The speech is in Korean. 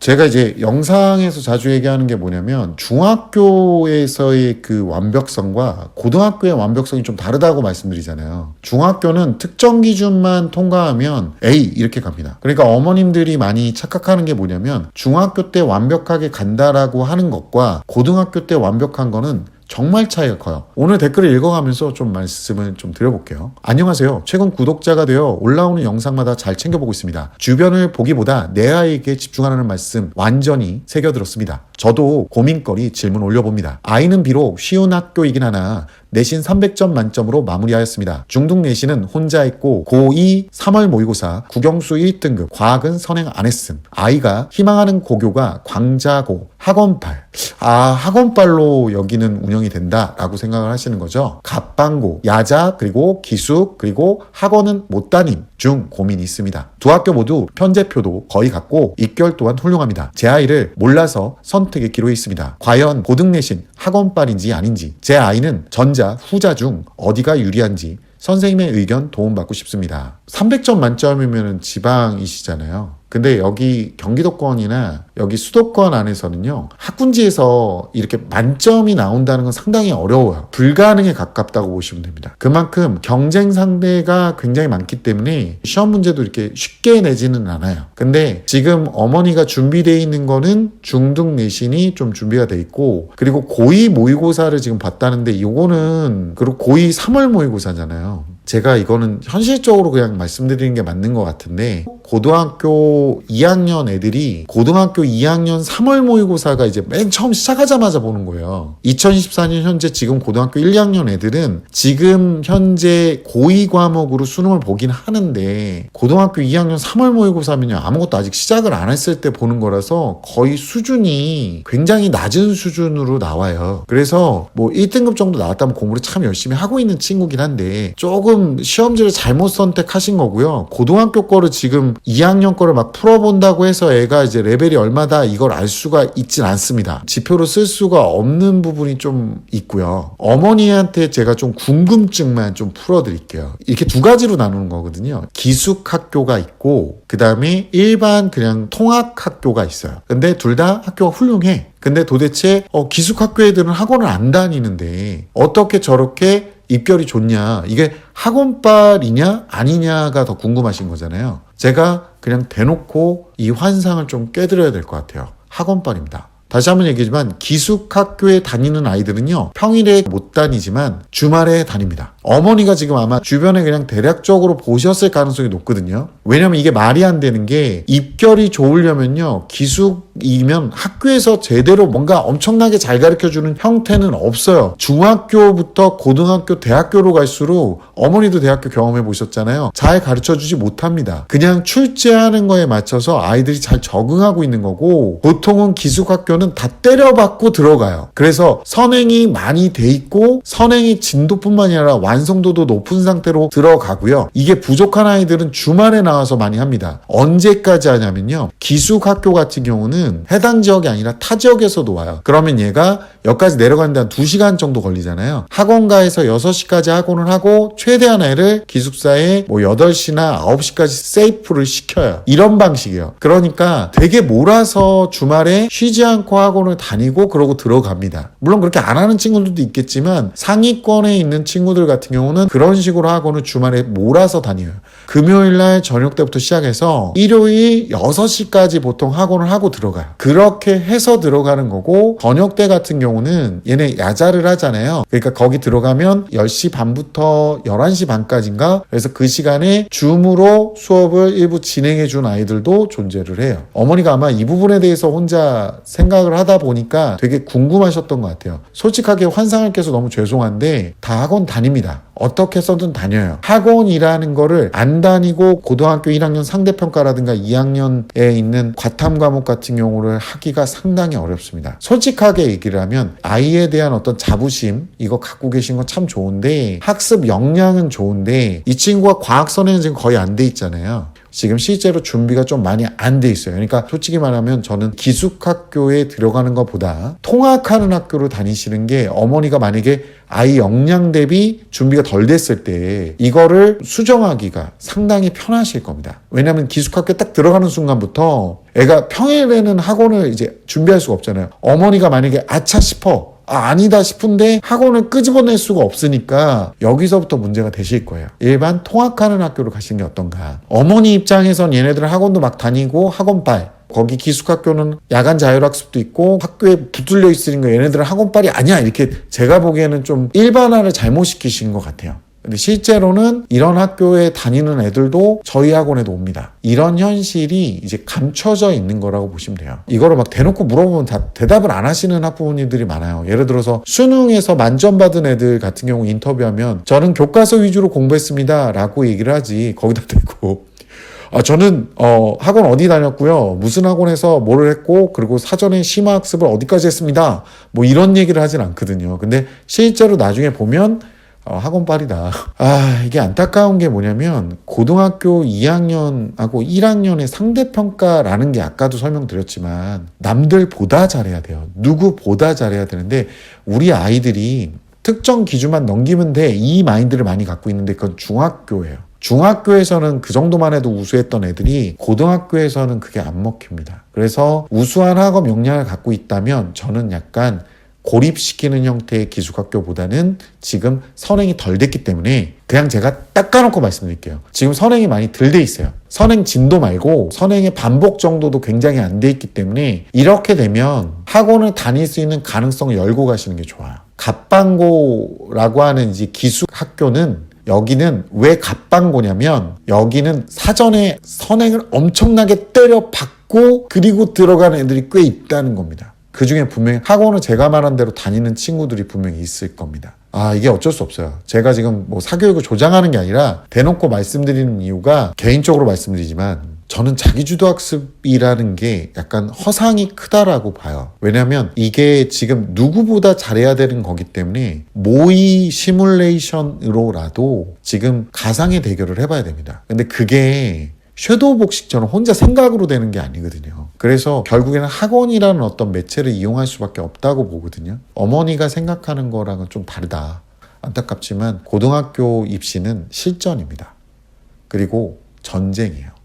제가 이제 영상에서 자주 얘기하는 게 뭐냐면 중학교에서의 그 완벽성과 고등학교의 완벽성이 좀 다르다고 말씀드리잖아요. 중학교는 특정 기준만 통과하면 A 이렇게 갑니다. 그러니까 어머님들이 많이 착각하는 게 뭐냐면 중학교 때 완벽하게 간다라고 하는 것과 고등학교 때 완벽한 거는 정말 차이가 커요. 오늘 댓글을 읽어가면서 좀 말씀을 좀 드려볼게요. 안녕하세요. 최근 구독자가 되어 올라오는 영상마다 잘 챙겨보고 있습니다. 주변을 보기보다 내 아이에게 집중하라는 말씀 완전히 새겨들었습니다. 저도 고민거리 질문 올려봅니다. 아이는 비록 쉬운 학교이긴 하나 내신 300점 만점으로 마무리하였습니다. 중등 내신은 혼자 했고 고2 3월 모의고사 국영수 1등급 과학은 선행 안 했음. 아이가 희망하는 고교가 광자고 학원빨. 학원빨로 여기는 운영이 된다라고 생각을 하시는 거죠. 갑방고, 야자, 그리고 기숙, 그리고 학원은 못 다님 중 고민이 있습니다. 두 학교 모두 편제표도 거의 같고 입결 또한 훌륭합니다. 제 아이를 몰라서 선택의 기로에 있습니다. 과연 고등 내신 학원빨인지 아닌지, 제 아이는 전자, 후자 중 어디가 유리한지 선생님의 의견 도움받고 싶습니다. 300점 만점이면 지방이시잖아요. 근데 여기 경기도권이나 여기 수도권 안에서는요, 학군지에서 이렇게 만점이 나온다는 건 상당히 어려워요. 불가능에 가깝다고 보시면 됩니다. 그만큼 경쟁 상대가 굉장히 많기 때문에 시험 문제도 이렇게 쉽게 내지는 않아요. 근데 지금 어머니가 준비되어 있는 거는 중등 내신이 좀 준비가 돼 있고, 그리고 고2 모의고사를 지금 봤다는데 이거는, 그리고 고2 3월 모의고사잖아요. 제가 이거는 현실적으로 그냥 말씀드리는 게 맞는 것 같은데, 고등학교 2학년 애들이 고등학교 2학년 3월 모의고사가 이제 맨 처음 시작하자마자 보는 거예요. 2024년 현재 지금 고등학교 1, 2학년 애들은 지금 현재 고2 과목으로 수능을 보긴 하는데, 고등학교 2학년 3월 모의고사면요, 아무것도 아직 시작을 안 했을 때 보는 거라서 거의 수준이 굉장히 낮은 수준으로 나와요. 그래서 뭐 1등급 정도 나왔다면 공부를 참 열심히 하고 있는 친구긴 한데, 조금 시험지를 잘못 선택하신 거고요. 고등학교 거를 지금 2학년 거를 막 풀어본다고 해서 애가 이제 레벨이 얼마다 이걸 알 수가 있진 않습니다. 지표로 쓸 수가 없는 부분이 좀 있고요. 어머니한테 제가 좀 궁금증만 좀 풀어드릴게요. 이렇게 두 가지로 나누는 거거든요. 기숙학교가 있고, 그 다음에 일반 그냥 통학학교가 있어요. 근데 둘 다 학교가 훌륭해. 근데 도대체 기숙학교 애들은 학원을 안 다니는데 어떻게 저렇게 입결이 좋냐, 이게 학원빨이냐 아니냐가 더 궁금하신 거잖아요. 제가 그냥 대놓고 이 환상을 좀 깨드려야 될 것 같아요. 학원빨입니다. 다시 한번 얘기하지만 기숙학교에 다니는 아이들은요, 평일에 못 다니지만 주말에 다닙니다. 어머니가 지금 아마 주변에 그냥 대략적으로 보셨을 가능성이 높거든요. 왜냐면 이게 말이 안 되는 게, 입결이 좋으려면요, 기숙이면 학교에서 제대로 뭔가 엄청나게 잘 가르쳐주는 형태는 없어요. 중학교부터 고등학교, 대학교로 갈수록, 어머니도 대학교 경험해 보셨잖아요. 잘 가르쳐주지 못합니다. 그냥 출제하는 거에 맞춰서 아이들이 잘 적응하고 있는 거고, 보통은 기숙학교는 다 때려박고 들어가요. 그래서 선행이 많이 돼 있고, 선행의 진도뿐만이 아니라 완성도도 높은 상태로 들어가고요. 이게 부족한 아이들은 주말에 나와서 많이 합니다. 언제까지 하냐면요, 기숙학교 같은 경우는 해당 지역이 아니라 타 지역에서도 와요. 그러면 얘가 여기까지 내려가는데 한 2시간 정도 걸리잖아요. 학원가에서 6시까지 학원을 하고 최대한 애를 기숙사에 뭐 8시나 9시까지 세이프를 시켜요. 이런 방식이에요. 그러니까 되게 몰아서 주말에 쉬지 않고 학원을 다니고 그러고 들어갑니다. 물론 그렇게 안 하는 친구들도 있겠지만 상위권에 있는 친구들 같은 경우는 그런 식으로 학원을 주말에 몰아서 다녀요. 금요일날 저녁 때부터 시작해서 일요일 6시까지 보통 학원을 하고 들어가요. 그렇게 해서 들어가는 거고, 저녁 때 같은 경우는 얘네 야자를 하잖아요. 그러니까 거기 들어가면 10시 반부터 11시 반까지인가? 그래서 그 시간에 줌으로 수업을 일부 진행해 준 아이들도 존재를 해요. 어머니가 아마 이 부분에 대해서 혼자 생각을 하다 보니까 되게 궁금하셨던 것 같아요. 솔직하게 환상을 깨서 너무 죄송한데 다 학원 다닙니다. 어떻게 해서든 다녀요. 학원이라는 거를 안 다니고 고등학교 1학년 상대평가라든가 2학년에 있는 과탐 과목 같은 경우를 하기가 상당히 어렵습니다. 솔직하게 얘기를 하면 아이에 대한 어떤 자부심, 이거 갖고 계신 거 참 좋은데, 학습 역량은 좋은데 이 친구가 과학 선행은 지금 거의 안 돼 있잖아요. 지금 실제로 준비가 좀 많이 안 돼 있어요. 그러니까 솔직히 말하면 저는 기숙학교에 들어가는 것보다 통학하는 학교로 다니시는 게 어머니가 만약에 아이 역량 대비 준비가 덜 됐을 때 이거를 수정하기가 상당히 편하실 겁니다. 왜냐하면 기숙학교 딱 들어가는 순간부터 애가 평일에는 학원을 이제 준비할 수가 없잖아요. 어머니가 만약에 아차 싶어, 아니다 싶은데 학원을 끄집어낼 수가 없으니까 여기서부터 문제가 되실 거예요. 일반 통학하는 학교로 가시는 게 어떤가. 어머니 입장에선 얘네들은 학원도 막 다니고 학원빨, 거기 기숙학교는 야간 자율학습도 있고 학교에 붙들려 있으니까 얘네들은 학원빨이 아니야, 이렇게 제가 보기에는 좀 일반화를 잘못 시키신 것 같아요. 근데 실제로는 이런 학교에 다니는 애들도 저희 학원에도 옵니다. 이런 현실이 이제 감춰져 있는 거라고 보시면 돼요. 이거를 막 대놓고 물어보면 다 대답을 안 하시는 학부모님들이 많아요. 예를 들어서 수능에서 만점 받은 애들 같은 경우 인터뷰하면 저는 교과서 위주로 공부했습니다 라고 얘기를 하지, 거기다 대고 저는 학원 어디 다녔고요, 무슨 학원에서 뭐를 했고, 그리고 사전에 심화학습을 어디까지 했습니다, 뭐 이런 얘기를 하진 않거든요. 근데 실제로 나중에 보면 학원빨이다. 이게 안타까운 게 뭐냐면 고등학교 2학년하고 1학년의 상대평가라는 게 아까도 설명드렸지만 남들보다 잘해야 돼요. 누구보다 잘해야 되는데 우리 아이들이 특정 기준만 넘기면 돼, 이 마인드를 많이 갖고 있는데 그건 중학교예요. 중학교에서는 그 정도만 해도 우수했던 애들이 고등학교에서는 그게 안 먹힙니다. 그래서 우수한 학업 역량을 갖고 있다면 저는 약간 고립시키는 형태의 기숙학교보다는 지금 선행이 덜 됐기 때문에 그냥 제가 딱 까놓고 말씀드릴게요. 지금 선행이 많이 덜 돼 있어요. 선행 진도 말고 선행의 반복 정도도 굉장히 안 돼 있기 때문에 이렇게 되면 학원을 다닐 수 있는 가능성을 열고 가시는 게 좋아요. 갑방고라고 하는 이제 기숙학교는 여기는 왜 갑방고냐면 여기는 사전에 선행을 엄청나게 때려 박고 그리고 들어가는 애들이 꽤 있다는 겁니다. 그 중에 분명히 학원을 제가 말한 대로 다니는 친구들이 분명히 있을 겁니다. 이게 어쩔 수 없어요. 제가 지금 뭐 사교육을 조장하는 게 아니라 대놓고 말씀드리는 이유가 개인적으로 말씀드리지만 저는 자기주도학습이라는 게 약간 허상이 크다라고 봐요. 왜냐하면 이게 지금 누구보다 잘해야 되는 거기 때문에 모의 시뮬레이션으로라도 지금 가상의 대결을 해봐야 됩니다. 근데 그게 섀도우 복식처럼 혼자 생각으로 되는 게 아니거든요. 그래서 결국에는 학원이라는 어떤 매체를 이용할 수밖에 없다고 보거든요. 어머니가 생각하는 거랑은 좀 다르다. 안타깝지만 고등학교 입시는 실전입니다. 그리고 전쟁이에요.